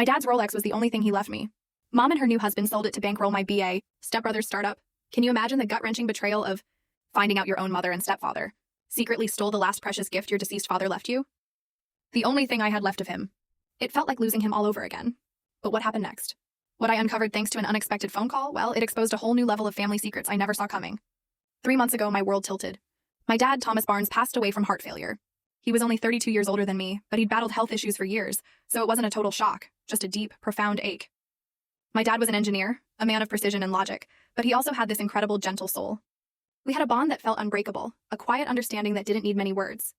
My dad's Rolex was the only thing he left me. Mom and her new husband sold it to bankroll my BA, stepbrother's startup. Can you imagine the gut-wrenching betrayal of finding out your own mother and stepfather secretly stole the last precious gift your deceased father left you? The only thing I had left of him. It felt like losing him all over again. But what happened next? What I uncovered thanks to an unexpected phone call, well, it exposed a whole new level of family secrets I never saw coming. 3 months ago, my world tilted. My dad, Thomas Barnes, passed away from heart failure. He was only 32 years older than me, but he'd battled health issues for years, so it wasn't a total shock, just a deep, profound ache. My dad was an engineer, a man of precision and logic, but he also had this incredible, gentle soul. We had a bond that felt unbreakable, a quiet understanding that didn't need many words.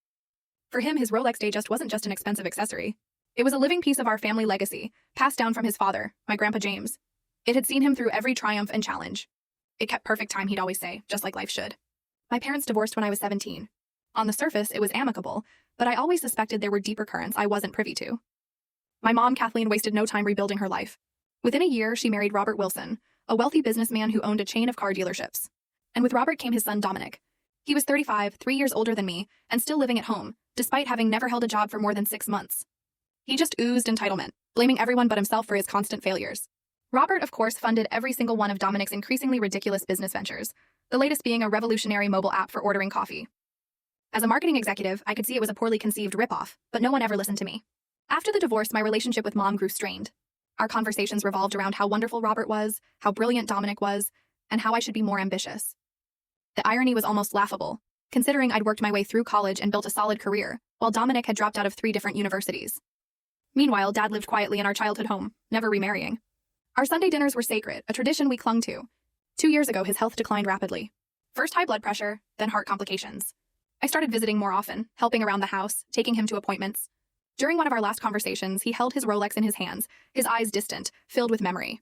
For him, his Rolex Datejust wasn't just an expensive accessory. It was a living piece of our family legacy, passed down from his father, my Grandpa James. It had seen him through every triumph and challenge. It kept perfect time, he'd always say, just like life should. My parents divorced when I was 17. On the surface, it was amicable, but I always suspected there were deeper currents I wasn't privy to. My mom, Kathleen, wasted no time rebuilding her life. Within a year, she married Robert Wilson, a wealthy businessman who owned a chain of car dealerships. And with Robert came his son, Dominic. He was 35, 3 years older than me, and still living at home, despite having never held a job for more than 6 months. He just oozed entitlement, blaming everyone but himself for his constant failures. Robert, of course, funded every single one of Dominic's increasingly ridiculous business ventures, the latest being a revolutionary mobile app for ordering coffee. As a marketing executive, I could see it was a poorly conceived ripoff, but no one ever listened to me. After the divorce, my relationship with Mom grew strained. Our conversations revolved around how wonderful Robert was, how brilliant Dominic was, and how I should be more ambitious. The irony was almost laughable, considering I'd worked my way through college and built a solid career, while Dominic had dropped out of 3 different universities. Meanwhile, Dad lived quietly in our childhood home, never remarrying. Our Sunday dinners were sacred, a tradition we clung to. 2 years ago, his health declined rapidly. First high blood pressure, then heart complications. I started visiting more often, helping around the house, taking him to appointments. During one of our last conversations, he held his Rolex in his hands, his eyes distant, filled with memory.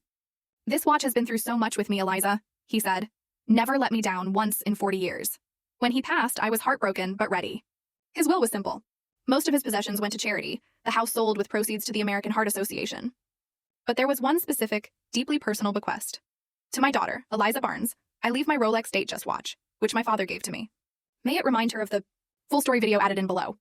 "This watch has been through so much with me, Eliza," he said. "Never let me down once in 40 years. When he passed, I was heartbroken but ready." His will was simple. Most of his possessions went to charity, the house sold with proceeds to the American Heart Association. But there was one specific, deeply personal bequest. To my daughter, Eliza Barnes, I leave my Rolex Datejust watch, which my father gave to me. May it remind her of the full story video added in below.